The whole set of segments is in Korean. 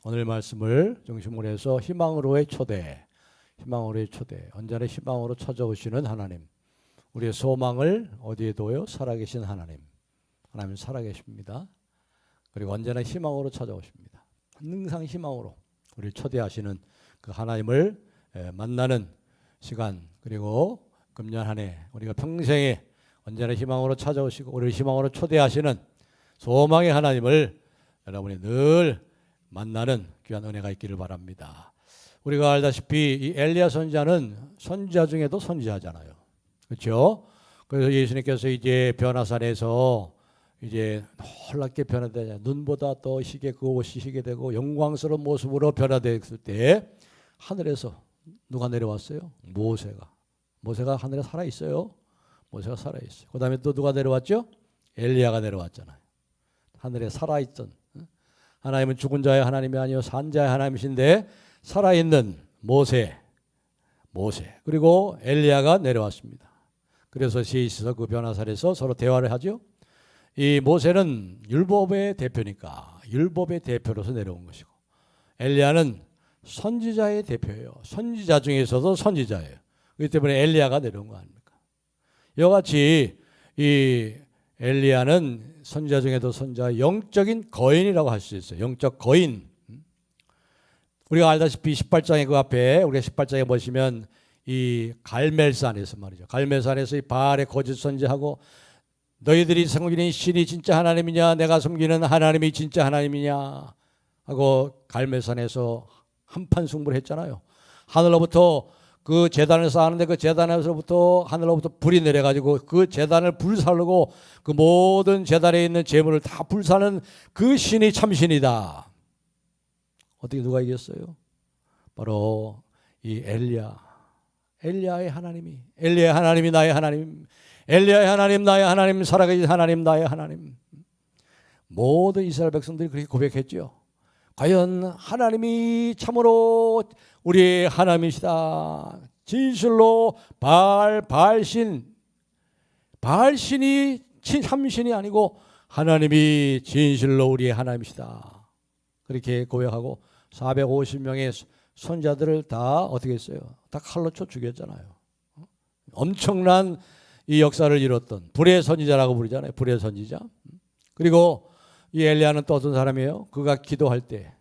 오늘 말씀을 중심으로 해서 희망으로의 초대, 언제나 희망으로 찾아오시는 하나님, 우리의 소망을 어디에 둬요? 살아계신 하나님 살아계십니다. 그리고 언제나 희망으로 찾아오십니다. 항상 희망으로 우리를 초대하시는 그 하나님을 만나는 시간, 그리고 금년 한 해 우리가 평생에 언제나 희망으로 찾아오시고 우리를 희망으로 초대하시는 소망의 하나님을 여러분이 늘 만나는 귀한 은혜가 있기를 바랍니다. 우리가 알다시피 이 엘리야 선지자는 선지자 중에도 선지자잖아요. 그렇죠? 그래서 예수님께서 이제 변화산에서 이제 놀랍게 변화되자, 눈보다 더 희게 그 옷이 희게 되고 영광스러운 모습으로 변화됐을 때 하늘에서 누가 내려왔어요? 모세가 하늘에 살아 있어요. 모세가 살아 있어요. 그다음에 또 누가 내려왔죠? 엘리야가 내려왔잖아요. 하늘에 살아 있던, 하나님은 죽은 자의 하나님이 아니요 산 자의 하나님이신데 살아있는 모세 그리고 엘리야가 내려왔습니다. 그래서 셋이서 그 변화산에서 서로 대화를 하죠. 이 모세는 율법의 대표니까 율법의 대표로서 내려온 것이고, 엘리야는 선지자의 대표예요. 선지자 중에서도 선지자예요. 그렇기 때문에 엘리야가 내려온 거 아닙니까? 이와 같이 이 엘리야는 선지자 중에도 선지자, 영적인 거인이라고 할 수 있어요. 영적 거인. 우리가 알다시피 18장의 그 앞에, 우리가 18장에 보시면 이 갈멜산에서 말이죠. 갈멜산에서 이 바알의 거짓 선지하고 너희들이 섬기는 신이 진짜 하나님이냐, 내가 섬기는 하나님이 진짜 하나님이냐 하고 갈멜산에서 한판 승부를 했잖아요. 하늘로부터 그 제단을 쌓았는데 그 제단에서부터 하늘로부터 불이 내려가지고 그 제단을 불살르고 그 모든 제단에 있는 재물을 다 불사는 그 신이 참신이다. 어떻게 누가 이겼어요? 바로 이 엘리야의 하나님이, 엘리야의 하나님이 나의 하나님, 엘리야의 하나님 나의 하나님, 살아계신 하나님 나의 하나님. 모든 이스라엘 백성들이 그렇게 고백했죠. 과연 하나님이 참으로 우리의 하나님이시다. 진실로 바알신이 참신이 아니고 하나님이 진실로 우리의 하나님이시다. 그렇게 고백하고 450명의 선자들을 다 어떻게 했어요? 다 칼로 쳐 죽였잖아요. 엄청난 이 역사를 이뤘던 불의 선지자라고 부르잖아요. 불의 선지자. 그리고 이 엘리야는 또 어떤 사람이에요? 그가 기도할 때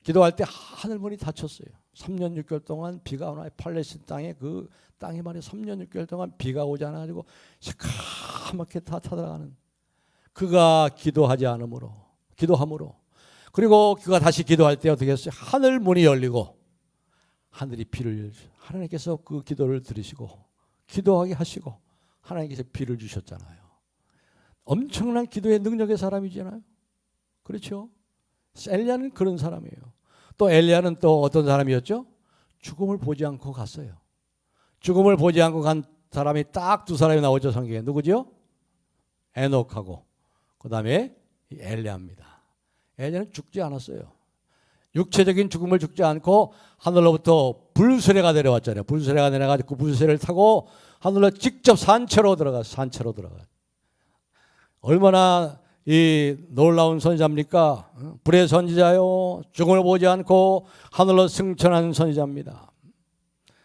하늘문이 닫혔어요. 3년 6개월 동안 비가 오나, 팔레스틴 땅에 그 땅에 말이야 3년 6개월 동안 비가 오지 않아가지고 시커멓게 다 타들어가는, 그가 기도함으로 그리고 그가 다시 기도할 때 어떻게 했어요? 하늘 문이 열리고 하늘이 비를, 하나님께서 그 기도를 들으시고 기도하게 하시고 하나님께서 비를 주셨잖아요. 엄청난 기도의 능력의 사람이잖아요. 그렇죠? 엘리야는 그런 사람이에요. 또 엘리야는 또 어떤 사람이었죠? 죽음을 보지 않고 갔어요. 죽음을 보지 않고 간 사람이 딱 두 사람이 나오죠, 성경에. 누구죠? 에녹하고 그 다음에 엘리야입니다. 엘리야는 죽지 않았어요. 육체적인 죽음을 죽지 않고 하늘로부터 불수레가 내려왔잖아요. 불수레가 내려가지고 그 불수레를 타고 하늘로 직접 산채로 들어갔어요. 얼마나 이 놀라운 선지자입니까? 불의 선지자요, 죽음을 보지 않고 하늘로 승천한 선지자입니다.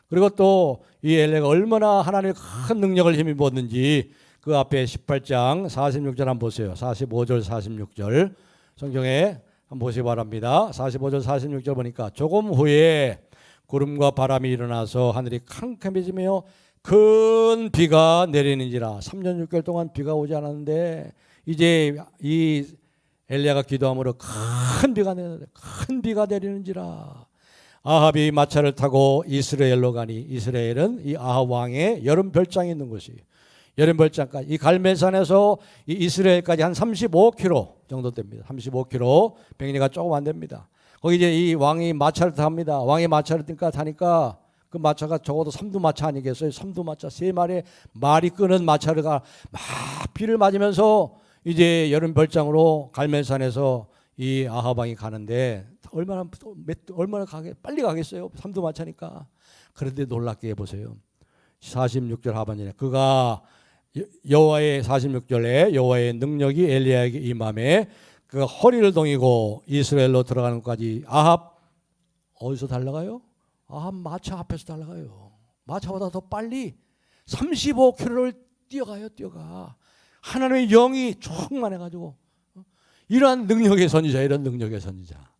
그리고 또 이 엘리야가 얼마나 하나님의 큰 능력을 힘입었는지 그 앞에 18장 46절 한번 보세요. 45절 46절 성경에 한번 보시기 바랍니다. 45절 46절 보니까 조금 후에 구름과 바람이 일어나서 하늘이 캄캄해지며 큰 비가 내리는지라. 3년 6개월 동안 비가 오지 않았는데 이제 이 엘리야가 기도함으로 큰 비가 내리는지라. 아합이 마차를 타고 이스라엘로 가니, 이스라엘은 이 아합 왕의 여름 별장이 있는 곳이에요. 여름 별장까지 이 갈멜산에서 이 이스라엘까지 한 35km 정도 됩니다. 35km, 백리가 조금 안 됩니다. 거기 이제 이 왕이 마차를 탑니다. 왕이 마차를 타니까 그 마차가 적어도 삼두마차 아니겠어요? 삼두마차, 세 마리의 말이 끄는 마차를 막 비를 맞으면서 이제 여름 별장으로 갈멜산에서 이 아합 왕이 가는데 얼마나 빨리 가겠어요? 삼두마차니까. 그런데 놀랍게 해보세요. 46절 하반절에 그가 여호와의 46절에 여호와의 능력이 엘리야에게 임함에 그가 허리를 동이고 이스라엘로 들어가는 것까지 아합 어디서 달려가요? 아합 마차 앞에서 달려가요. 마차보다 더 빨리 35km를 뛰어가. 하나님의 영이 충만해가지고 이러한 능력의 선지자, 이런 능력의 선지자.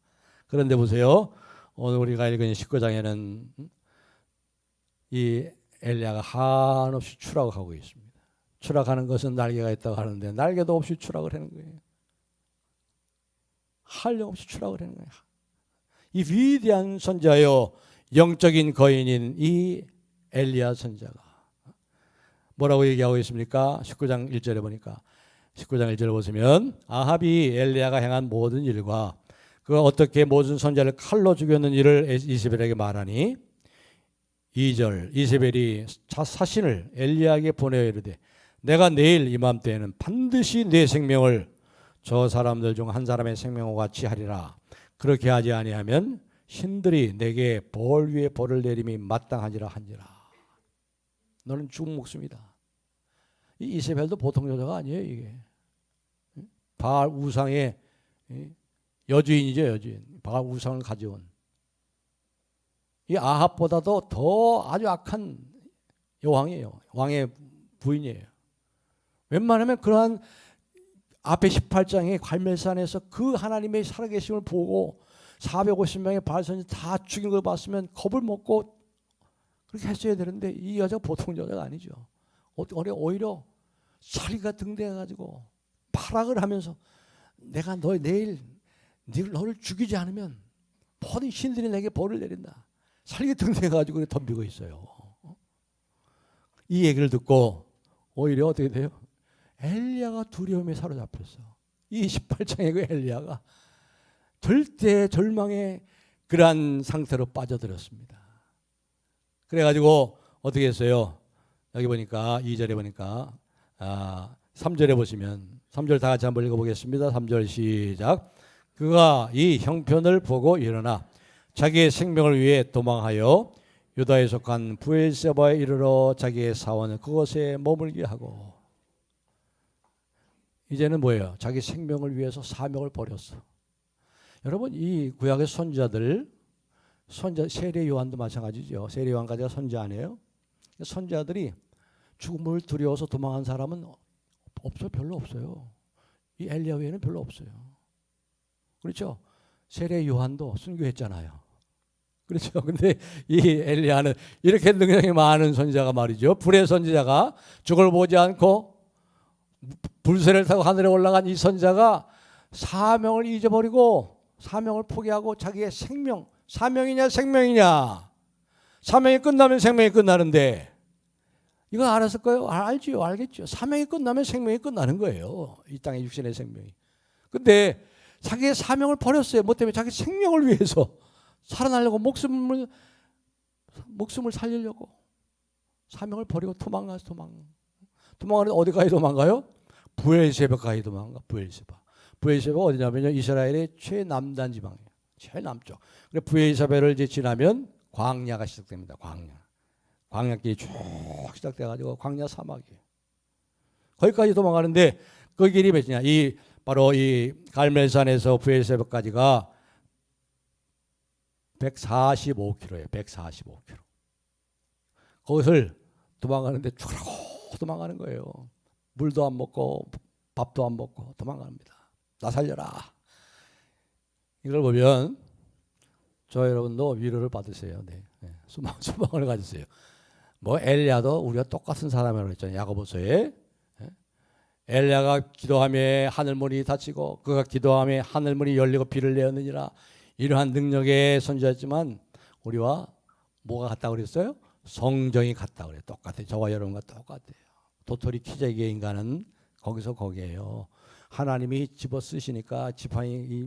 그런데 보세요. 오늘 우리가 읽은 19장에는 이 엘리야가 한없이 추락하고 있습니다. 추락하는 것은 날개가 있다고 하는데 날개도 없이 추락을 하는 거예요. 한량없이 추락을 하는 거예요. 이 위대한 선지자요, 영적인 거인인 이 엘리야 선지자가 뭐라고 얘기하고 있습니까? 19장 1절에 보니까 19장 1절을 보시면 아합이 엘리야가 행한 모든 일과 그가 어떻게 모든 선지자를 칼로 죽였는 일을 이세벨에게 말하니 2절 이세벨이 사신을 엘리야에게 보내어 이르되 내가 내일 이맘때에는 반드시 내 생명을 저 사람들 중 한 사람의 생명과 같이 하리라. 그렇게 하지 아니하면 신들이 내게 벌 위에 벌을 내림이 마땅하니라 한지라. 너는 죽은 목숨이다. 이 이세벨도 보통 여자가 아니에요. 이게 바알 우상의 여주인이죠. 여주인. 바알 우상을 가져온 이 아합보다도 더 아주 악한 여왕이에요. 왕의 부인이에요. 웬만하면 그러한 앞에 18장의 갈멜산에서 그 하나님의 살아계심을 보고 450명의 바알 선지 다 죽인 걸 봤으면 겁을 먹고 그렇게 했어야 되는데 이 여자가 보통 여자가 아니죠. 오히려 자리가 등대해가지고 파락을 하면서 내가 내일 너를 죽이지 않으면 모든 신들이 내게 벌을 내린다. 자리가 등대해가지고 덤비고 있어요. 이 얘기를 듣고 오히려 어떻게 돼요? 엘리야가 두려움에 사로잡혔어. 이 18장의 그 엘리야가 절대 절망의 그러한 상태로 빠져들었습니다. 그래가지고 어떻게 했어요? 여기 보니까 2절에 보니까 3절에 보시면 3절 다 같이 한번 읽어보겠습니다. 3절 시작. 그가 이 형편을 보고 일어나 자기의 생명을 위해 도망하여 유다에 속한 브엘세바에 이르러 자기의 사원을 그곳에 머물게 하고 이제는 뭐예요? 자기 생명을 위해서 사명을 버렸어. 여러분 이 구약의 선지자들 세례 요한도 마찬가지죠. 세례 요한까지가 선지자 아니에요? 선지자들이 죽음을 두려워서 도망한 사람은 별로 없어요. 이 엘리야 외에는 별로 없어요. 그렇죠? 세례 요한도 순교했잖아요. 그렇죠? 근데 이 엘리야는 이렇게 능력이 많은 선지자가 말이죠. 불의 선지자가 죽을 보지 않고 불새를 타고 하늘에 올라간 이 선지자가 사명을 잊어버리고 사명을 포기하고 자기의 생명, 사명이냐 생명이냐, 사명이 끝나면 생명이 끝나는데 이거 알았을까요? 알지요, 알겠죠. 사명이 끝나면 생명이 끝나는 거예요. 이 땅의 육신의 생명이. 근데 자기의 사명을 버렸어요. 뭐 때문에? 자기 생명을 위해서 살아나려고 목숨을 살리려고 사명을 버리고 도망하는데 어디까지 도망가요? 브엘세바까지 도망가. 브엘세바 어디냐면요, 이스라엘의 최남단 지방이에요. 제일 남쪽. 그래 브엘세바를 이제 지나면 광야가 시작됩니다. 광야길이 쭉 시작돼가지고 광야 사막이에요. 거기까지 도망가는데 그 길이 몇이냐? 바로 이 갈멜산에서 브엘세바까지가 145km예요. 145km. 거기를 도망가는데 죽으라고 도망가는 거예요. 물도 안 먹고 밥도 안 먹고 도망갑니다. 나 살려라. 이걸 보면 저 여러분도 위로를 받으세요. 네. 소망을 가지세요. 뭐 엘리야도 우리가 똑같은 사람이라고 했잖아요. 야고보서에 엘리야가 기도하며 하늘문이 닫히고 그가 기도하며 하늘문이 열리고 비를 내었느니라. 이러한 능력의 선지자였지만 우리와 뭐가 같다고 그랬어요? 성정이 같다고 그래요. 똑같아요. 저와 여러분과 똑같아요. 도토리 키재기의 인간은 거기서 거기에요. 하나님이 집어 쓰시니까 지팡이, 이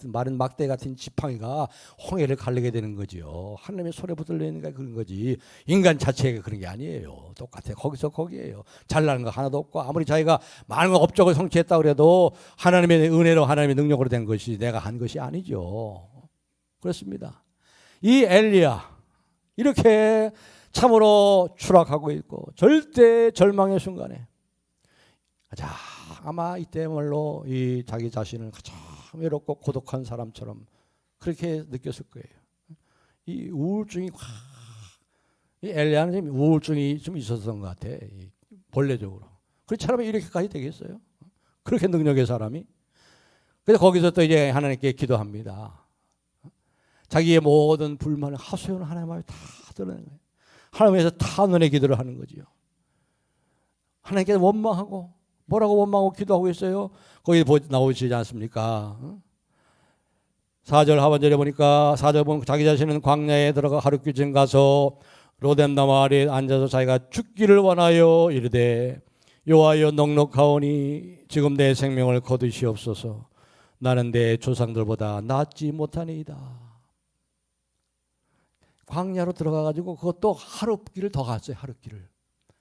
마른 막대 같은 지팡이가 홍해를 가르게 되는 거지요. 하나님의 손에 붙들리니까 그런 거지. 인간 자체가 그런 게 아니에요. 똑같아요. 거기서 거기에요. 잘나는 거 하나도 없고 아무리 자기가 많은 업적을 성취했다고 그래도 하나님의 은혜로 하나님의 능력으로 된 것이 내가 한 것이 아니죠. 그렇습니다. 이 엘리야 이렇게 참으로 추락하고 있고 절대 절망의 순간에 가장 아마 이때말로 이 자기 자신을 가장 외롭고 고독한 사람처럼 그렇게 느꼈을 거예요. 이 우울증이 이 엘리야는 지금 우울증이 좀 있었던 것 같아. 본래적으로. 그렇지 않으면 이렇게까지 되겠어요? 그렇게 능력의 사람이. 그래서 거기서 또 이제 하나님께 기도합니다. 자기의 모든 불만을 하소연 하나님 앞에 다 드러내는 거예요. 하나님께서 다 눈에 기도를 하는 거지요. 하나님께서 원망하고 뭐라고 원망하고 기도하고 있어요? 거기 나오시지 않습니까? 4절 하반절에 보니까 4절 보면 자기 자신은 광야에 들어가 하룻길쯤 가서 로뎀나무 아래에 앉아서 자기가 죽기를 원하여 이르되 여호와여 넉넉하오니 지금 내 생명을 거두시옵소서. 나는 내 조상들보다 낫지 못하니이다. 광야로 들어가가지고 그것도 하룻길을 더 갔어요.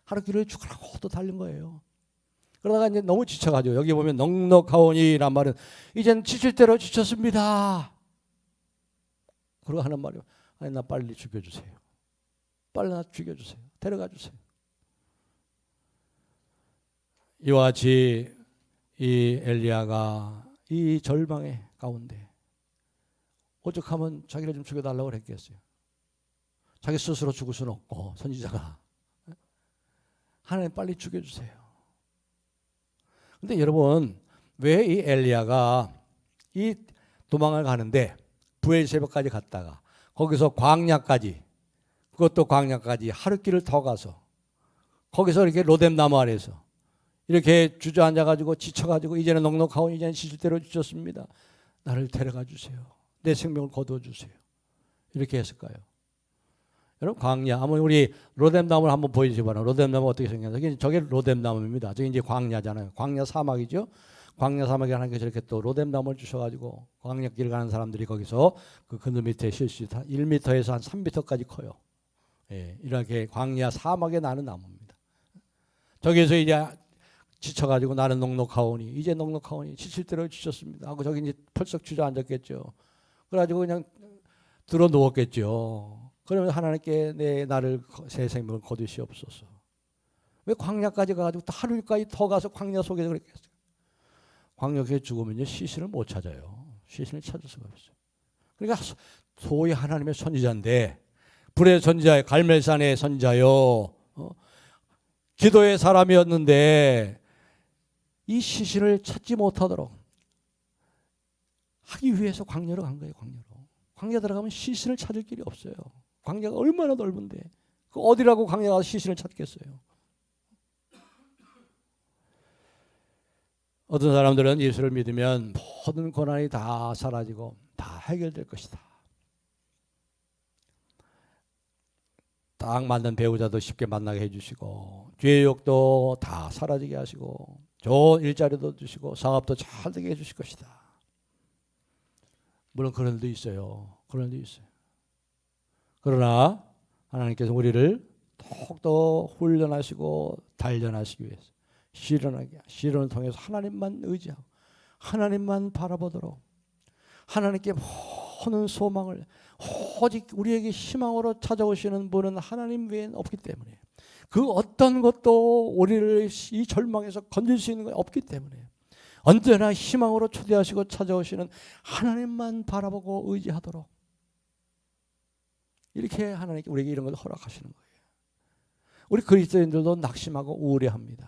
하룻길을 죽으라고 또 달린 거예요. 그러다가 이제 너무 지쳐가지고 여기 보면 넉넉하오니란 말은 이젠 지칠 대로 지쳤습니다. 그러고 하는 말이요. 아니 나 빨리 죽여주세요. 빨리 나 죽여주세요. 데려가 주세요. 이와 같이 이 엘리야가 이 절망의 가운데 오죽하면 자기를 좀 죽여달라고 했겠어요. 자기 스스로 죽을 수는 없고 선지자가 하나님 빨리 죽여주세요. 근데 여러분 왜 이 엘리야가 이 도망을 가는데 브엘세바까지 갔다가 거기서 광야까지 그것도 광야까지 하룻길을 더 가서 거기서 이렇게 로뎀나무 아래에서 이렇게 주저앉아가지고 지쳐가지고 이제는 넉넉하오니 이제는 지칠 대로 지쳤습니다. 나를 데려가 주세요. 내 생명을 거두어 주세요. 이렇게 했을까요? 여러분 광야 한번 우리 로뎀나무를 한번 보여주시 바랍니다. 로뎀나무 어떻게 생겼나요? 저게 로뎀나무입니다. 저게 이제 광야잖아요. 광야 사막이죠. 광야 사막에 하나님께서 이렇게 또 로뎀나무를 주셔가지고 광야길 가는 사람들이 거기서 그 그늘 밑에 쉴 수 있다. 1m에서 한 3m까지 커요. 예, 이렇게 광야 사막에 나는 나무입니다. 저기에서 이제 지쳐가지고 나는 넉넉하오니 이제 넉넉하오니 지칠 대로 지쳤습니다 하고 저기 이제 펄썩 주저앉았겠죠. 그래가지고 그냥 들어 누웠겠죠. 그러면 하나님께 나를 새 생명을 거두시옵소서. 왜 광야까지 가가지고 또 하루까지 더 가서 광야 속에서 그랬겠어요. 광야에 죽으면요 시신을 못 찾아요. 시신을 찾을 수가 없어요. 그러니까 소위 하나님의 선지자인데 불의 선지자의 갈멜산의 선지자요. 기도의 사람이었는데 이 시신을 찾지 못하도록 하기 위해서 광야로 간 거예요. 광야 들어가면 시신을 찾을 길이 없어요. 광야가 얼마나 넓은데 그 어디라고 광야 가서 시신을 찾겠어요. 어떤 사람들은 예수를 믿으면 모든 고난이 다 사라지고 다 해결될 것이다. 딱 맞는 배우자도 쉽게 만나게 해주시고 죄의 욕도 다 사라지게 하시고 좋은 일자리도 주시고 사업도 잘 되게 해주실 것이다. 물론 그런 일도 있어요. 그러나 하나님께서 우리를 더욱더 훈련하시고 단련하시기 위해서 시련을 통해서 하나님만 의지하고 하나님만 바라보도록 하나님께 모든 소망을 오직 우리에게 희망으로 찾아오시는 분은 하나님 외엔 없기 때문에 그 어떤 것도 우리를 이 절망에서 건질 수 있는 건 없기 때문에 언제나 희망으로 초대하시고 찾아오시는 하나님만 바라보고 의지하도록 이렇게 하나님께 우리에게 이런 걸 허락하시는 거예요. 우리 그리스도인들도 낙심하고 우울해합니다.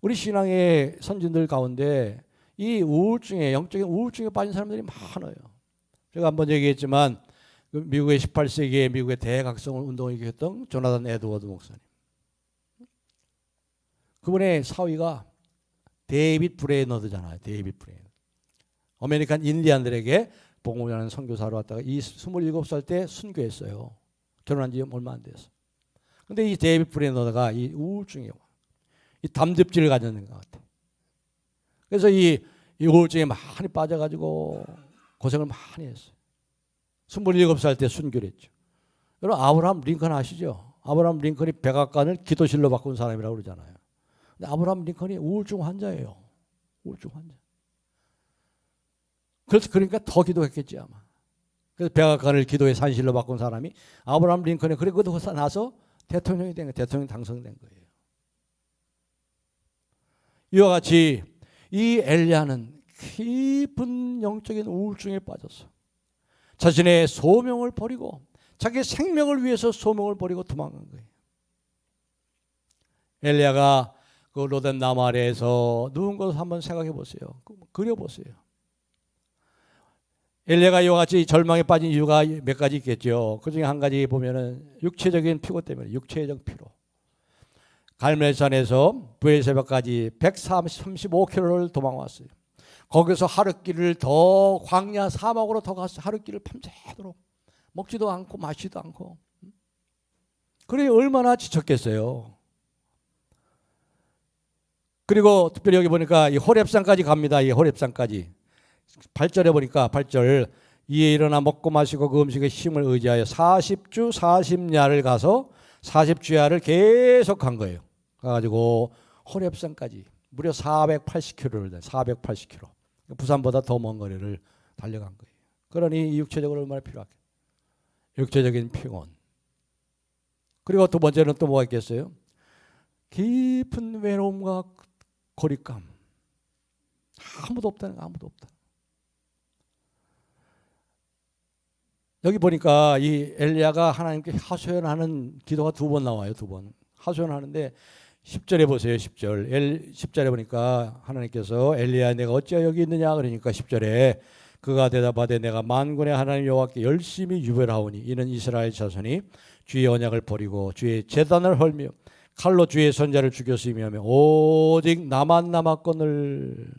우리 신앙의 선진들 가운데 이 우울증에 영적인 우울증에 빠진 사람들이 많아요. 제가 한번 얘기했지만 미국의 18세기에 미국의 대각성 운동을 일으켰던 조나단 에드워드 목사님. 그분의 사위가 데이빗 브레이너드잖아요. 데이빗 브레이너드. 아메리칸 인디안들에게 복음을 하는 선교사로 왔다가 이 27살 때 순교했어요. 결혼한 지 얼마 안 됐어. 근데 이 데이빗 브레이너드가 이 우울증이 이 담즙질을 가졌는 것 같아. 그래서 이 우울증에 많이 빠져가지고 고생을 많이 했어요. 27살 때 순교를 했죠. 여러분 아브라함 링컨 아시죠? 아브라함 링컨이 백악관을 기도실로 바꾼 사람이라고 그러잖아요. 근데 아브라함 링컨이 우울증 환자예요. 우울증 환자. 그래서 그러니까 더 기도했겠지 아마. 그래서 백악관을 기도의 산실로 바꾼 사람이 아브라함 링컨이 그리고 나서 대통령이 된 거예요. 대통령 당선된 거예요. 이와 같이 이 엘리야는 깊은 영적인 우울증에 빠져서 자신의 소명을 버리고 자기 생명을 위해서 소명을 버리고 도망간 거예요. 엘리야가 그 로뎀 나무 아래에서 누운 것을 한번 생각해 보세요. 그려 보세요. 엘리야가 이와 같이 절망에 빠진 이유가 몇 가지 있겠죠. 그 중에 한 가지 보면은 육체적인 피고 때문에, 육체적 피로. 갈멜산에서 부엘세바까지 135km를 도망왔어요. 거기서 하룻길을 더 광야 사막으로 더 가서 하룻길을 밤새도록 먹지도 않고 마시지도 않고. 그래 얼마나 지쳤겠어요. 그리고 특별히 여기 보니까 이 호렙산까지 갑니다. 이 호렙산까지. 8절에 보니까 8절 이에 일어나 먹고 마시고 그 음식의 힘을 의지하여 40주 40야를 가서 40주야를 계속 간 거예요. 가가지고 호렙산까지 무려 480km를 480km. 부산보다 더 먼 거리를 달려간 거예요. 그러니 육체적으로 얼마나 필요하겠어요. 육체적인 피곤. 그리고 두 번째는 또 뭐가 있겠어요? 깊은 외로움과 고립감. 아무도 없다는 거, 아무도 없다. 여기 보니까 이 엘리야가 하나님께 하소연하는 기도가 두 번 나와요. 두 번. 하소연하는데 10절에 보세요. 10절. 10절에 보니까 하나님께서 엘리야 내가 어찌하여 여기 있느냐 그러니까 10절에 그가 대답하되 내가 만군의 하나님 여호와께 열심히 유별하오니 이는 이스라엘 자손이 주의 언약을 버리고 주의 제단을 헐며 칼로 주의 선자를 죽였으며 오직 나만 남았거늘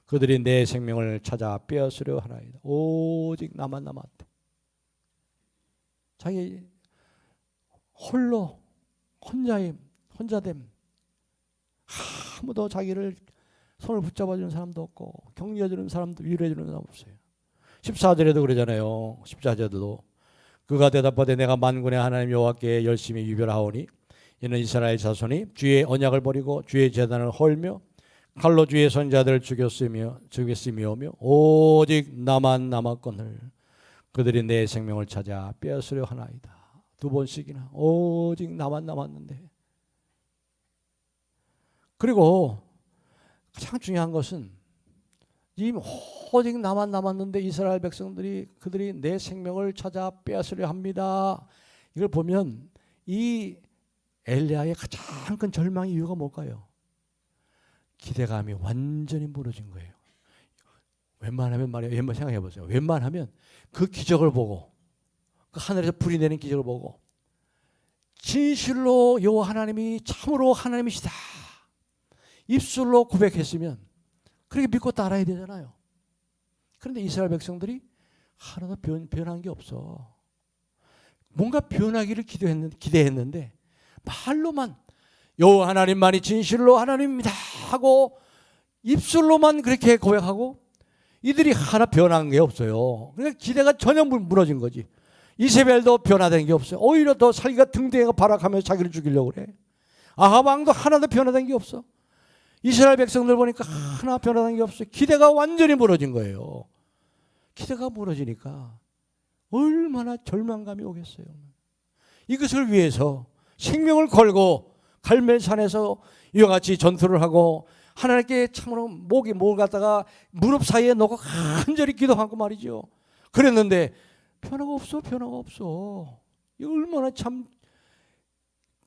그들이 내 생명을 찾아 빼앗으려 하나이다. 오직 나만 남았대. 자기 홀로 혼자됨. 아무도 자기를 손을 붙잡아주는 사람도 없고 격려해주는 사람도 위로해주는 사람 없어요. 14절에도 그러잖아요. 14절도 그가 대답하되 내가 만군의 하나님 여호와께 열심히 유별하오니 이는 이스라엘 자손이 주의 언약을 버리고 주의 제단을 헐며 칼로 주의 선자들을 죽였으며 오직 나만 남았거늘 그들이 내 생명을 찾아 빼앗으려 하나이다. 두 번씩이나 오직 나만 남았는데. 그리고 가장 중요한 것은 이 오직 나만 남았는데 이스라엘 백성들이 그들이 내 생명을 찾아 빼앗으려 합니다. 이걸 보면 이 엘리야의 가장 큰 절망의 이유가 뭘까요? 기대감이 완전히 무너진 거예요. 웬만하면 말이에요. 생각해 보세요. 웬만하면 그 기적을 보고 그 하늘에서 불이 내리는 기적을 보고 진실로 여호와 하나님이 참으로 하나님이시다 입술로 고백했으면 그렇게 믿고 따라야 되잖아요. 그런데 이스라엘 백성들이 하나도 변한 게 없어. 뭔가 변하기를 기대했는데 말로만 여호와 하나님만이 진실로 하나님입니다 하고 입술로만 그렇게 고백하고 이들이 하나 변한 게 없어요. 그러니까 기대가 전혀 무너진 거지. 이세벨도 변화된 게 없어요. 오히려 더 살기가 등대가 발악하면서 자기를 죽이려고 그래. 아합 왕도 하나도 변화된 게 없어. 이스라엘 백성들 보니까 하나 변화된 게 없어요. 기대가 완전히 무너진 거예요. 기대가 무너지니까 얼마나 절망감이 오겠어요. 이것을 위해서 생명을 걸고 갈멜산에서 이와 같이 전투를 하고 하나님께 참으로 목을 갖다가 무릎 사이에 놓고 간절히 기도하고 말이죠. 그랬는데 변화가 없어. 이 얼마나 참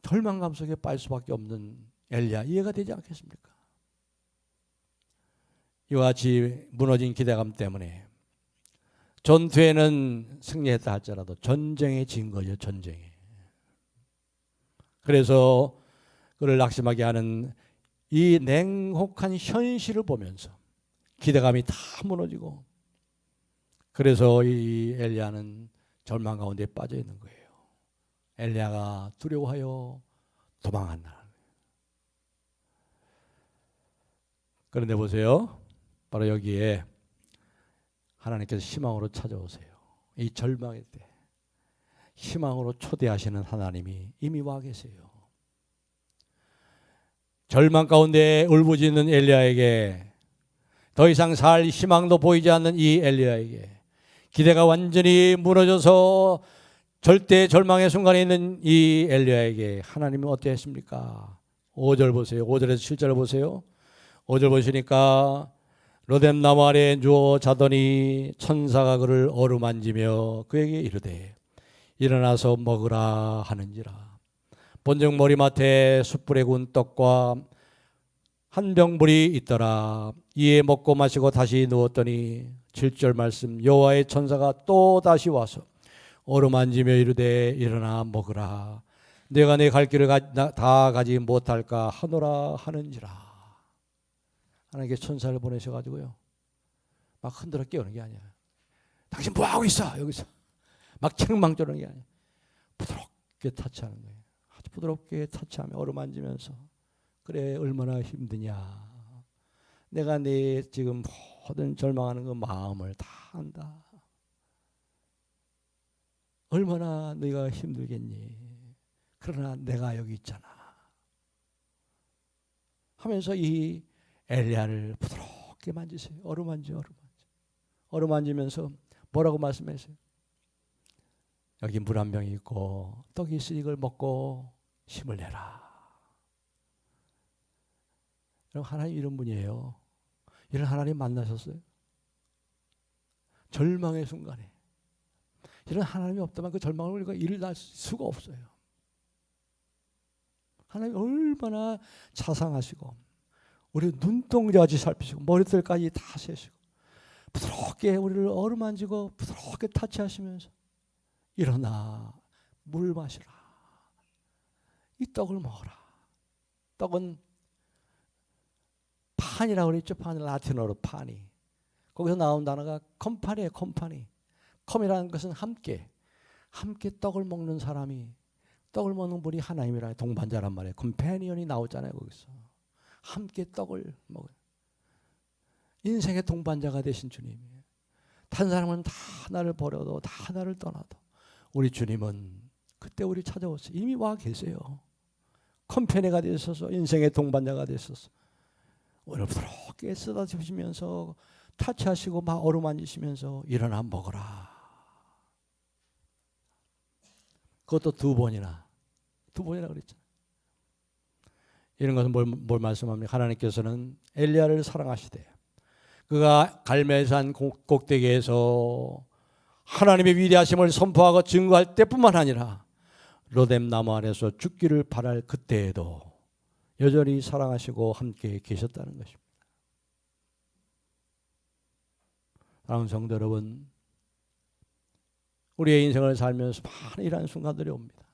절망감 속에 빠질 수밖에 없는 엘리야 이해가 되지 않겠습니까? 이와 같이 무너진 기대감 때문에 전투에는 승리했다 할지라도 전쟁에 진 거죠. 전쟁에. 그래서 그를 낙심하게 하는 이 냉혹한 현실을 보면서 기대감이 다 무너지고 그래서 이 엘리야는 절망 가운데 빠져 있는 거예요. 엘리야가 두려워하여 도망한다. 그런데 보세요. 바로 여기에 하나님께서 희망으로 찾아오세요. 이 절망의 때 희망으로 초대하시는 하나님이 이미 와 계세요. 절망 가운데 울부짖는 엘리야에게 더 이상 살 희망도 보이지 않는 이 엘리야에게 기대가 완전히 무너져서 절대 절망의 순간에 있는 이 엘리야에게 하나님은 어떻게 했습니까? 5절 보세요. 5절에서 7절 보세요. 5절 보시니까 로뎀나무 아래에 누워 자더니 천사가 그를 어루만지며 그에게 이르되 일어나서 먹으라 하는지라. 본즉 머리맡에 숯불에 구운 떡과 한 병물이 있더라. 이에 먹고 마시고 다시 누웠더니 7절 말씀, 여호와의 천사가 또 다시 와서 어루만지며 이르되 일어나 먹으라. 내가 내 갈 길을 다 가지 못할까 하노라 하는지라. 하나님께 천사를 보내셔가지고요, 막 흔들어 깨우는 게 아니야. 당신 뭐 하고 있어? 여기서 막 책망조는 게 아니야. 부드럽게 터치하는 거예요. 아주 부드럽게 터치하며 어루만지면서, 그래 얼마나 힘드냐. 내가 네 지금 모든 절망하는 그 마음을 다 안다. 얼마나 네가 힘들겠니. 그러나 내가 여기 있잖아 하면서 이 엘리야를 부드럽게 만지세요. 어루만지면서 뭐라고 말씀하세요? 여기 물 한 병이 있고 떡이 있으니 이걸 먹고 힘을 내라. 여러분, 하나님 이런 분이에요. 이런 하나님 만나셨어요? 절망의 순간에 이런 하나님이 없다면 그 절망을 우리가 일어날 수가 없어요. 하나님 얼마나 자상하시고 우리 눈동자까지 살피시고 머리털까지 다 세시고 부드럽게 우리를 어루만지고 부드럽게 타치하시면서 일어나 물 마시라. 이 떡을 먹어라. 떡은 판이라고 그랬죠. 판, 라틴어로 판이. 거기서 나온 단어가 컴파니예요. 컴이라는 것은 함께 떡을 먹는 사람이, 떡을 먹는 분이 하나님이라 동반자란 말이에요. 컴패니언이 나오잖아요. 거기서 함께 떡을 먹어요. 인생의 동반자가 되신 주님이에요. 다른 사람은 다 나를 버려도 다 나를 떠나도 우리 주님은 그때 우리 찾아오세요. 이미 와 계세요. 컴패니가 되셔서 인생의 동반자가 되셔서 오늘 부드럽게 쓰다주시면서 타치하시고 막 어루만지시면서 일어나 먹어라. 그것도 두 번이나 그랬잖아요. 이런 것은 뭘 말씀합니까? 하나님께서는 엘리야를 사랑하시되 그가 갈멜산 꼭대기에서 하나님의 위대하심을 선포하고 증거할 때뿐만 아니라 로뎀나무 안에서 죽기를 바랄 그때에도 여전히 사랑하시고 함께 계셨다는 것입니다. 사랑하는 성도 여러분, 우리의 인생을 살면서 많은 이러한 순간들이 옵니다.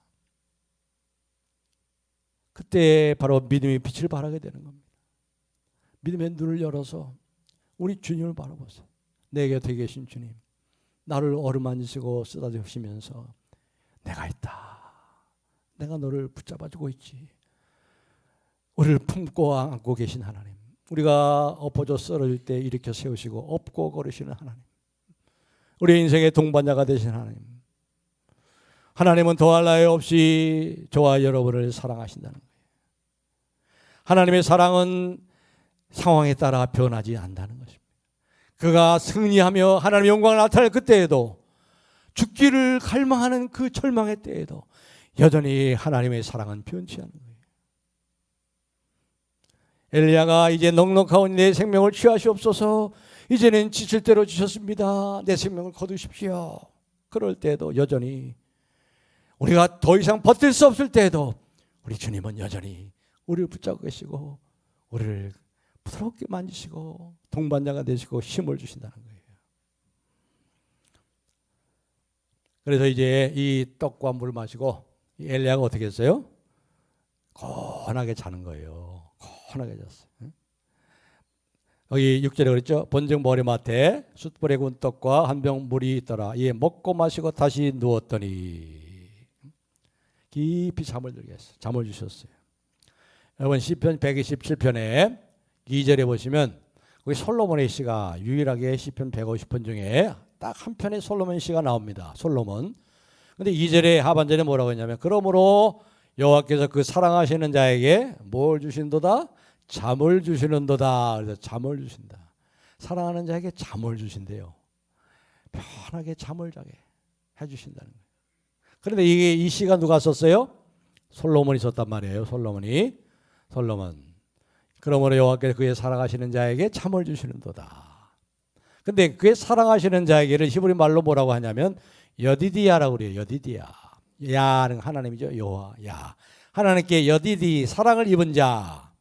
그때 바로 믿음의 빛을 발하게 되는 겁니다. 믿음의 눈을 열어서 우리 주님을 바라보세요. 내 곁에 계신 주님, 나를 어루만지시고 쓰다주시면서 내가 있다. 내가 너를 붙잡아주고 있지. 우리를 품고 안고 계신 하나님, 우리가 엎어져 쓰러질 때 일으켜 세우시고 업고 걸으시는 하나님, 우리 인생의 동반자가 되신 하나님, 하나님은 더할 나위 없이 저와 여러분을 사랑하신다는 거예요. 하나님의 사랑은 상황에 따라 변하지 않는다는 것입니다. 그가 승리하며 하나님의 영광을 나타낼 그때에도, 죽기를 갈망하는 그 절망의 때에도 여전히 하나님의 사랑은 변치 않는 거예요. 엘리야가 이제 넉넉하오니 내 생명을 취하시옵소서. 이제는 지칠 대로 주셨습니다. 내 생명을 거두십시오. 그럴 때에도 여전히, 우리가 더 이상 버틸 수 없을 때에도 우리 주님은 여전히 우리를 붙잡고 계시고 우리를 부드럽게 만지시고 동반자가 되시고 힘을 주신다는 거예요. 그래서 이제 이 떡과 물 마시고 엘리야가 어떻게 했어요? 건하게 자는 거예요. 건하게 잤어요. 여기 6절에 그랬죠. 본즉 머리맡에 숯불에 구운 떡과 한 병 물이 있더라. 이에 먹고 마시고 다시 누웠더니 깊이 잠을 들겠어요. 잠을 주셨어요. 여러분, 시편 127편에 2절에 보시면 거기 솔로몬의 시가 유일하게 시편 150편 중에 딱 한 편의 솔로몬 시가 나옵니다. 솔로몬. 근데 2절에 하반절에 뭐라고 했냐면, 그러므로 여호와께서 그 사랑하시는 자에게 뭘 주신도다? 잠을 주시는도다. 그래서 잠을 주신다. 사랑하는 자에게 잠을 주신대요. 편하게 잠을 자게 해주신다는 거예요. 그런데 이 시가 누가 썼어요? 솔로몬이 썼단 말이에요. 솔로몬. 그러므로 여호와께서 그의 사랑하시는 자에게 참을 주시는도다. 근데 그의 사랑하시는 자에게를 히브리 말로 뭐라고 하냐면 여디디야라고 그래요. 여디디야. 야는 하나님이죠. 여호와. 야. 하나님께 여디디 사랑을 입은 자.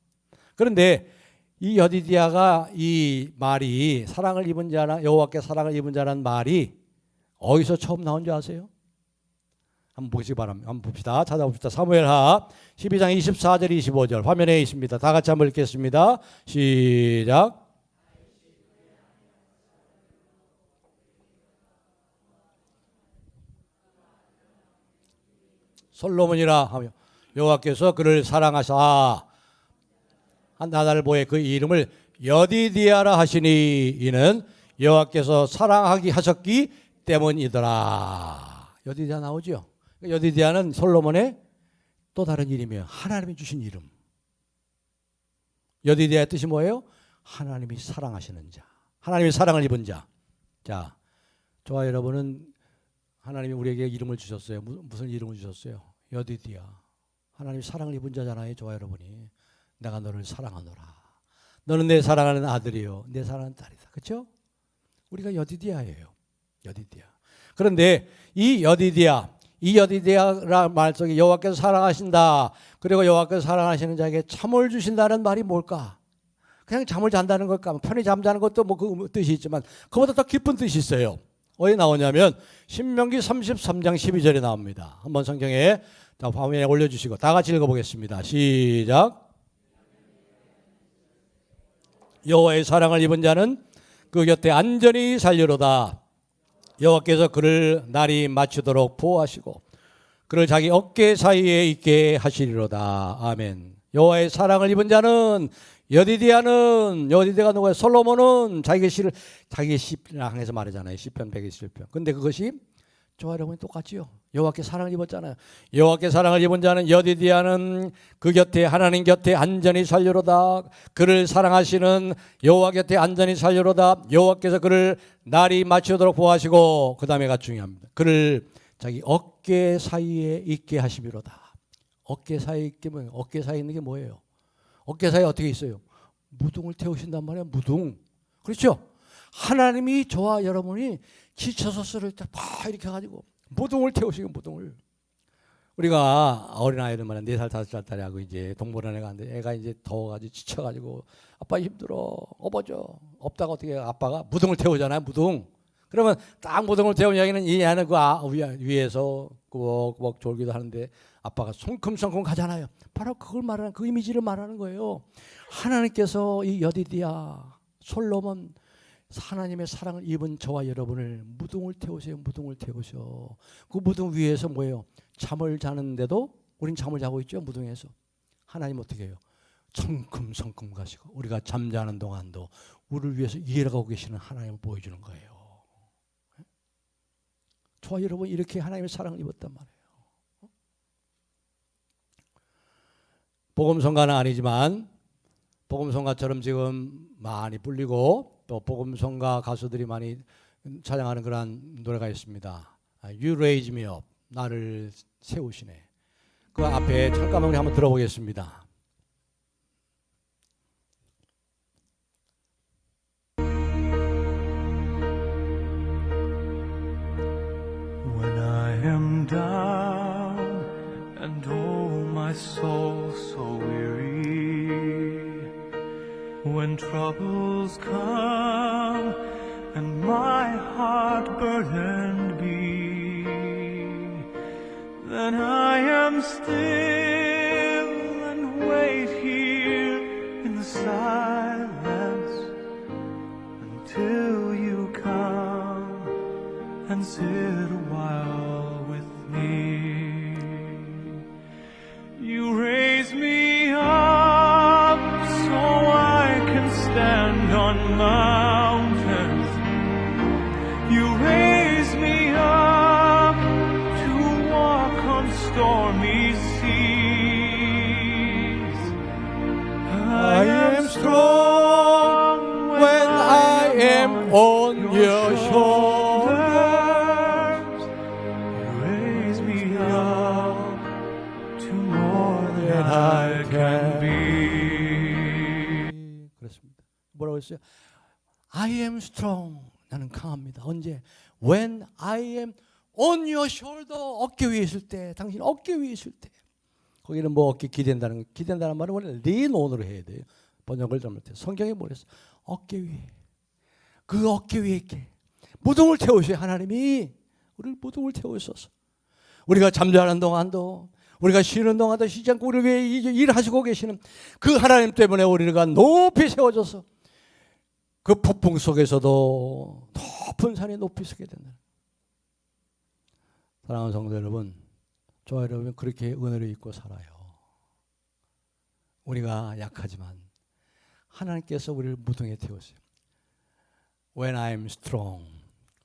그런데 이 여디디야가 이 말이 사랑을 입은 자나 여호와께 사랑을 입은 자라는 말이 어디서 처음 나온 줄 아세요? 한번 보시기 바랍니다. 한번 봅시다. 찾아봅시다. 사무엘하 12장 24절 25절 화면에 있습니다. 다 같이 한번 읽겠습니다. 시작. 솔로몬이라 하며 여호와께서 그를 사랑하사 한 나달보에 그 이름을 여디디야라 하시니 이는 여호와께서 사랑하기 하셨기 때문이더라. 여디디야 나오죠. 여디디야는 솔로몬의 또 다른 이름이에요. 하나님이 주신 이름. 여디디야의 뜻이 뭐예요? 하나님이 사랑하시는 자. 하나님이 사랑을 입은 자. 자, 저와 여러분은 하나님이 우리에게 이름을 주셨어요. 무슨 이름을 주셨어요? 여디디야. 하나님이 사랑을 입은 자잖아요. 저와 여러분이. 내가 너를 사랑하노라. 너는 내 사랑하는 아들이요. 내 사랑하는 딸이다. 그렇죠? 우리가 여디디야예요. 여디디야. 그런데 이 여디디야라는 말 속에 여호와께서 사랑하신다. 그리고 여호와께서 사랑하시는 자에게 잠을 주신다는 말이 뭘까? 그냥 잠을 잔다는 걸까? 편히 잠자는 것도 뭐 그 뜻이 있지만 그보다 더 깊은 뜻이 있어요. 어디 나오냐면 신명기 33장 12절에 나옵니다. 한번 성경에 화면에 올려주시고 다 같이 읽어보겠습니다. 시작. 여호와의 사랑을 입은 자는 그 곁에 안전히 살리로다. 여호와께서 그를 날이 맞추도록 보호하시고 그를 자기 어깨 사이에 있게 하시리로다. 아멘. 여호와의 사랑을 입은 자는 여디디야가 누구예요? 솔로몬은 자기 시를 향해서 말하잖아요. 시편 121편. 근데 그것이 저와 여러분이 똑같지요. 여호와께 사랑을 입었잖아요. 여호와께 사랑을 입은 자는 여디디야는 그 곁에 하나님 곁에 안전히 살려로다. 그를 사랑하시는 여호와 곁에 안전히 살려로다. 여호와께서 그를 날이 맞추도록 보호하시고 그 다음에가 중요합니다. 그를 자기 어깨 사이에 있게 하시미로다. 어깨 사이에 있게 뭐예요? 어깨 사이에 있는 게 뭐예요? 어깨 사이에 어떻게 있어요? 무등을 태우신단 말이야. 무등. 그렇죠? 하나님이 저와 여러분이 지쳐서 쓰를 때 막 이렇게 해가지고 무등을 태우시고 무등을. 우리가 어린아이들만 4살 5살 딸이하고 이제 동물원에 가는데 애가 이제 더워가지고 지쳐가지고 아빠 힘들어 업어줘. 없다가 어떻게 해요? 아빠가 무등을 태우잖아요. 무등. 그러면 딱 무등을 태운 이야기는 이 애는 그 위에서 꾸벅꾸벅 졸기도 하는데 아빠가 성큼성큼 가잖아요. 바로 그걸 말하는 그 이미지를 말하는 거예요. 하나님께서 이 여디디야 솔로몬 하나님의 사랑을 입은 저와 여러분을 무등을 태우세요. 무등을 태우셔. 그 무등 위에서 뭐예요? 잠을 자는데도 우린 잠을 자고 있죠. 무등에서. 하나님 어떻게 해요? 성큼성큼 가시고 우리가 잠자는 동안도 우리를 위해서 일하고 계시는 하나님을 보여주는 거예요. 저와 여러분 이렇게 하나님의 사랑을 입었단 말이에요. 복음성가는 아니지만 복음성가처럼 지금 많이 불리고 또 복음성가 가수들이 많이 찬양하는 그런 노래가 있습니다. You raise me up. 나를 세우시네. 그 앞에 잠깐만 우리 한번 들어보겠습니다. When I am down and oh my soul so weary, when troubles come and my heart burdened be, then I am still and wait here in the silence until you come and sit a while with me. You raise me up so I can stand on mountains. You raise me up to walk on stormy seas. I am strong when I am on your shoulders. You raise me up to more than I can be. 뭐였어요? I am strong. 나는 강합니다. 언제? When I am on your shoulder. 어깨 위에 있을 때. 당신 어깨 위에 있을 때. 거기는 뭐 어깨 기댄다는 말은 원래 lean on으로 해야 돼요. 번역을 잘못해서. 성경에 뭐랬어? 어깨 위에. 그 어깨 위에 있게. 무덤을 태우셔야 하나님이 우리를 무덤을 태우셔서 우리가 잠자는 동안도 우리가 쉬는 동안도 쉬지 않고 우리 위해 일하시고 계시는 그 하나님 때문에 우리가 높이 세워져서 그 폭풍 속에서도 높은 산이 높이 서게 된다. 사랑하는 성도 여러분, 저와 여러분 그렇게 은혜를 입고 살아요. 우리가 약하지만 하나님께서 우리를 무덤에 태우세요. When I am strong,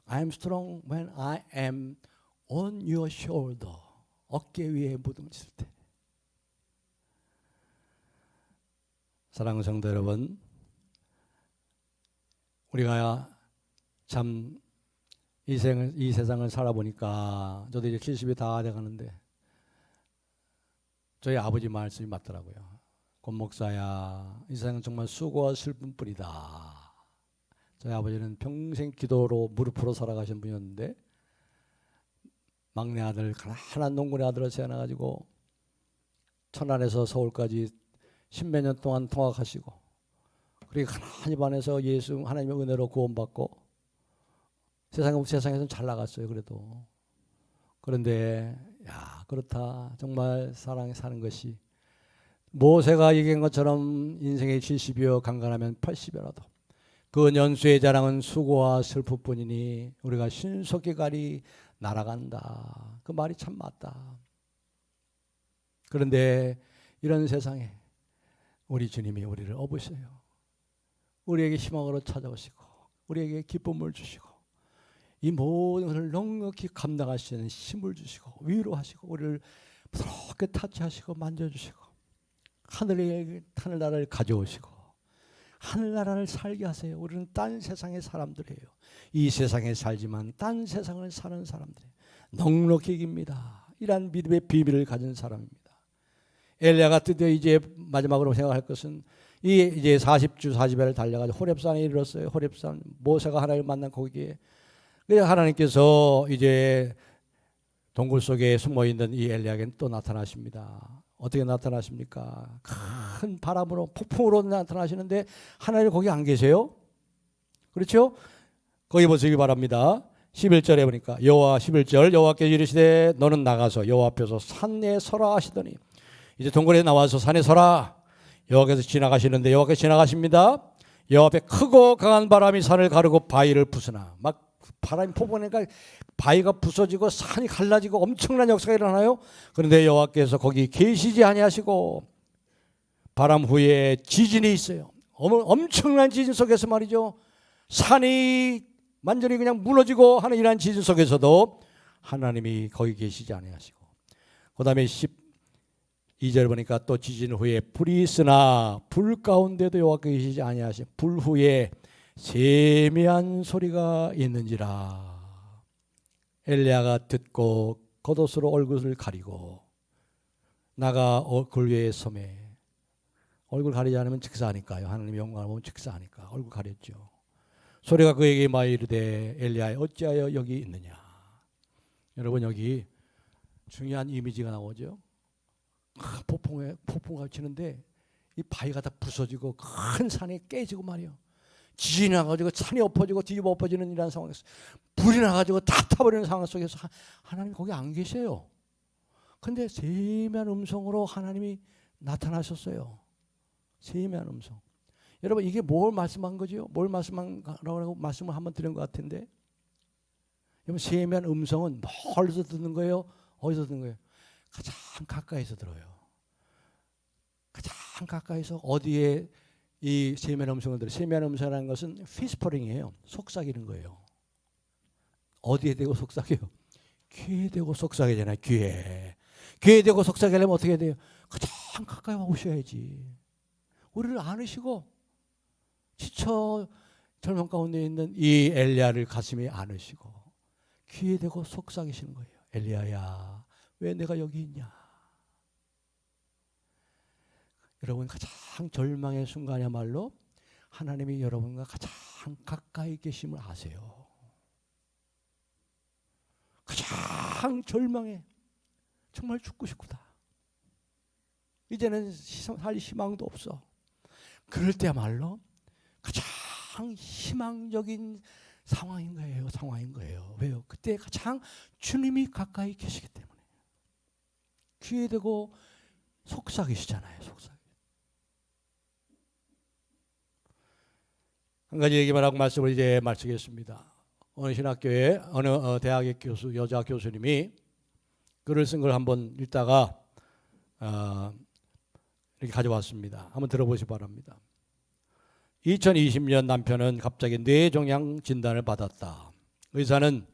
I am strong when I am on your shoulder. 어깨 위에 무덤을 칠 때. 사랑하는 성도 여러분, 우리가 참 이 세상을 살아보니까 저도 이제 70이 다 돼가는데 저희 아버지 말씀이 맞더라고요. 권 목사야, 이 세상은 정말 수고와 슬픔뿐이다. 저희 아버지는 평생 기도로 무릎으로 살아가신 분이었는데 막내 아들, 가난한 농군의 아들을 태어나가지고 천안에서 서울까지 십몇 년 동안 통학하시고 그리고 가난한 집안에서 예수 하나님의 은혜로 구원받고 세상에서는 잘 나갔어요. 그래도 그런데 야 그렇다. 정말 사랑에 사는 것이 모세가 얘기한 것처럼 인생의 70이여 강간하면 80여라도 그 연수의 자랑은 수고와 슬픔뿐이니 우리가 신속히 가리 날아간다. 그 말이 참 맞다. 그런데 이런 세상에 우리 주님이 우리를 업으셔요. 우리에게 희망으로 찾아오시고 우리에게 기쁨을 주시고 이 모든 것을 넉넉히 감당할 수 있는 힘을 주시고 위로하시고 우리를 부드럽게 타치하시고 만져주시고 하늘나라를 가져오시고 하늘나라를 살게 하세요. 우리는 딴 세상의 사람들이에요. 이 세상에 살지만 딴 세상을 사는 사람들이에요. 넉넉히 이깁니다. 이러한 믿음의 비밀을 가진 사람입니다. 엘리야가 드디어 이제 마지막으로 생각할 것은 이제 40주 40일을 달려가지고 호렙산에 이르렀어요. 호렙산 모세가 하나님을 만난 거기에 그래서 하나님께서 이제 동굴 속에 숨어있는 이 엘리야에게는 또 나타나십니다. 어떻게 나타나십니까? 큰 바람으로 폭풍으로 나타나시는데 하나님 거기 안 계세요? 그렇죠? 거기 보시기 바랍니다. 11절에 보니까 여호와 11절 여호와께서 이르시되 너는 나가서 여호와 앞에서 산에 서라 하시더니 이제 동굴에 나와서 산에 서라. 여호와께서 지나가시는데 여호와께서 지나가십니다. 여호와 앞에 크고 강한 바람이 산을 가르고 바위를 부수나 막 바람이 폭풍하니까 바위가 부서지고 산이 갈라지고 엄청난 역사가 일어나요. 그런데 여호와께서 거기 계시지 아니하시고 바람 후에 지진이 있어요. 엄청난 지진 속에서 말이죠. 산이 완전히 그냥 무너지고 하는 이러한 지진 속에서도 하나님이 거기 계시지 아니하시고 그 다음에 12절 보니까 또 지진 후에 불이 있으나 불 가운데도 여호와께서 계시지 아니하시고 불 후에 세미한 소리가 있는지라. 엘리야가 듣고 겉옷으로 얼굴을 가리고 나가 굴 위에 섬에 얼굴 가리지 않으면 즉사하니까요. 하나님의 영광을 보면 즉사하니까 얼굴 가렸죠. 소리가 그에게 막 이르되 엘리야 어찌하여 여기 있느냐. 여러분 여기 중요한 이미지가 나오죠. 폭풍가 치는데 이 바위가 다 부서지고 큰 산이 깨지고 말이요. 지진이 나가지고 산이 엎어지고 뒤집어 엎어지는 이런 상황에서 불이 나가지고 다 타버리는 상황 속에서 하나님 거기 안 계세요. 근데 세미한 음성으로 하나님이 나타나셨어요. 세미한 음성. 여러분 이게 뭘 말씀한 거죠? 뭘 말씀하라고 말씀을 한번 드린 것 같은데 여러분 세미한 음성은 어디서 듣는 거예요? 어디서 듣는 거예요? 가장 가까이서 들어요. 가장 가까이서 어디에 이 세미한 음성을 들어요. 세미한 음성이라는 것은 피스퍼링이에요. 속삭이는 거예요. 어디에 대고 속삭여요? 귀에 대고 속삭이잖아요. 귀에 대고 속삭이려면 어떻게 해야 돼요? 가장 가까이 오셔야지. 우리를 안으시고 지쳐 절망 가운데 있는 이 엘리야를 가슴에 안으시고 귀에 대고 속삭이시는 거예요. 엘리야야 왜 내가 여기 있냐. 여러분 가장 절망의 순간이야말로 하나님이 여러분과 가장 가까이 계심을 아세요. 가장 절망해. 정말 죽고 싶구나. 이제는 살 희망도 없어. 그럴 때야말로 가장 희망적인 상황인 거예요. 왜요? 그때 가장 주님이 가까이 계시기 때문에. 귀에 대고 속삭이시잖아요. 한 가지 얘기만 하고 말씀을 이제 마치겠습니다. 어느 신학교에 어느 대학의 교수, 여자 교수님이 글을 쓴 걸 한번 읽다가 이렇게 가져왔습니다. 한번 들어보시기 바랍니다. 2020년 남편은 갑자기 뇌종양 진단을 받았다. 의사는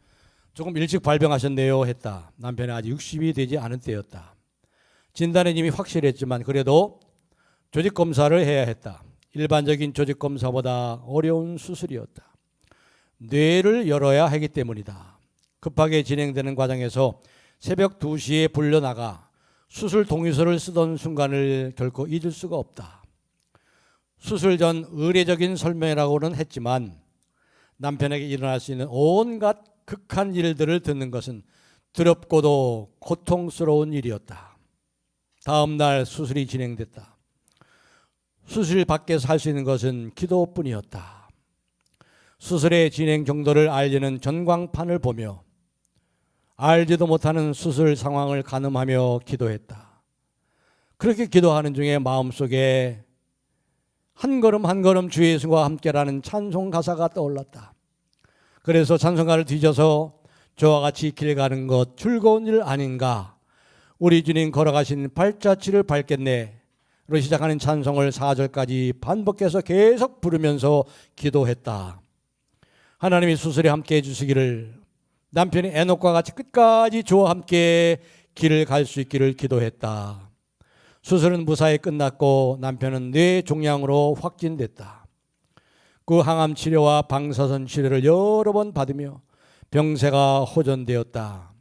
조금 일찍 발병하셨네요 했다. 남편이 아직 60이 되지 않은 때였다. 진단은 이미 확실했지만 그래도 조직검사를 해야 했다. 일반적인 조직검사보다 어려운 수술이었다. 뇌를 열어야 하기 때문이다. 급하게 진행되는 과정에서 새벽 2시에 불려나가 수술 동의서를 쓰던 순간을 결코 잊을 수가 없다. 수술 전 의례적인 설명이라고는 했지만 남편에게 일어날 수 있는 온갖 극한 일들을 듣는 것은 두렵고도 고통스러운 일이었다. 다음 날 수술이 진행됐다. 수술 밖에서 할 수 있는 것은 기도뿐이었다. 수술의 진행 정도를 알리는 전광판을 보며 알지도 못하는 수술 상황을 가늠하며 기도했다. 그렇게 기도하는 중에 마음속에 한 걸음 한 걸음 주 예수와 함께라는 찬송 가사가 떠올랐다. 그래서 찬송가를 뒤져서 저와 같이 길 가는 것 즐거운 일 아닌가. 우리 주님 걸어가신 발자취를 밟겠네. 로 시작하는 찬송을 4절까지 반복해서 계속 부르면서 기도했다. 하나님이 수술에 함께 해주시기를, 남편이 에녹과 같이 끝까지 저와 함께 길을 갈 수 있기를 기도했다. 수술은 무사히 끝났고 남편은 뇌종양으로 확진됐다. 그 항암 치료와 방사선 치료를 여러 번 받으며 병세가 호전되었다.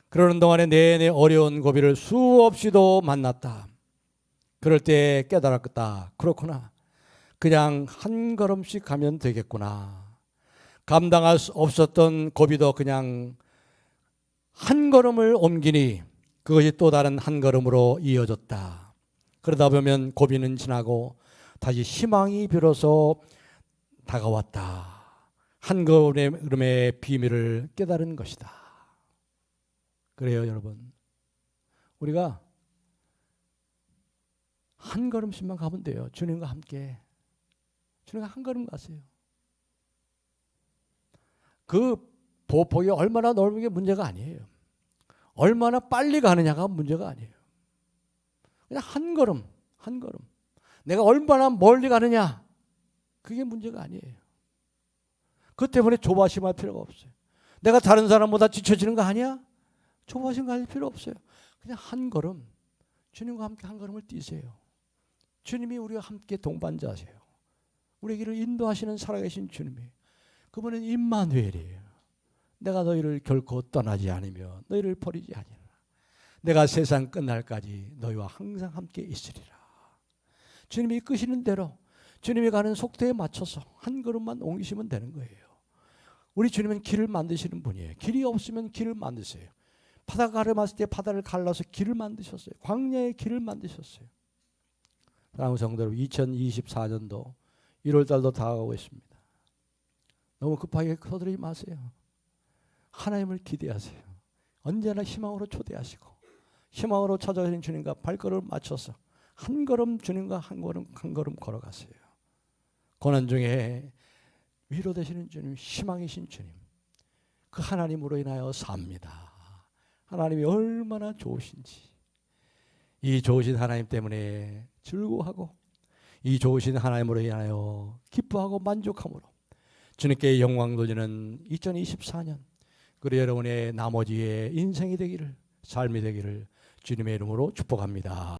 그러는 동안에 내내 어려운 고비를 수없이도 만났다. 그럴 때 깨달았다. 그렇구나. 그냥 한 걸음씩 가면 되겠구나. 감당할 수 없었던 고비도 그냥 한 걸음을 옮기니 그것이 또 다른 한 걸음으로 이어졌다. 그러다 보면 고비는 지나고 다시 희망이 비로소 다가왔다. 한 걸음의 비밀을 깨달은 것이다. 그래요, 여러분. 우리가 한 걸음씩만 가면 돼요. 주님과 함께. 주님과 한 걸음 가세요. 그 보폭이 얼마나 넓은 게 문제가 아니에요. 얼마나 빨리 가느냐가 문제가 아니에요. 그냥 한 걸음, 한 걸음. 내가 얼마나 멀리 가느냐, 그게 문제가 아니에요. 그것 때문에 조바심할 필요가 없어요. 내가 다른 사람보다 지쳐지는 거 아니야? 조바심 가질 필요 없어요. 그냥 한 걸음, 주님과 함께 한 걸음을 뛰세요. 주님이 우리와 함께 동반자세요. 우리 길을 인도하시는 살아계신 주님이에요. 그분은 임마누엘이에요. 내가 너희를 결코 떠나지 않으며 너희를 버리지 아니하라. 내가 세상 끝날까지 너희와 항상 함께 있으리라. 주님이 이끄시는 대로 주님이 가는 속도에 맞춰서 한 걸음만 옮기시면 되는 거예요. 우리 주님은 길을 만드시는 분이에요. 길이 없으면 길을 만드세요. 바다 가르마을 때 바다를 갈라서 길을 만드셨어요. 광야에 길을 만드셨어요. 사랑하는 성도 여러분, 2024년도 1월달도 다가오고 있습니다. 너무 급하게 서두르지 마세요. 하나님을 기대하세요. 언제나 희망으로 초대하시고 희망으로 찾아오신 주님과 발걸음을 맞춰서 한 걸음 주님과 한 걸음 걸어가세요. 고난 중에 위로 되시는 주님, 희망이신 주님, 그 하나님으로 인하여 삽니다. 하나님이 얼마나 좋으신지, 이 좋으신 하나님 때문에 즐거워하고 이 좋으신 하나님으로 인하여 기뻐하고 만족함으로 주님께 영광 돌리는 2024년, 그리고 여러분의 나머지의 인생이 되기를, 삶이 되기를 주님의 이름으로 축복합니다.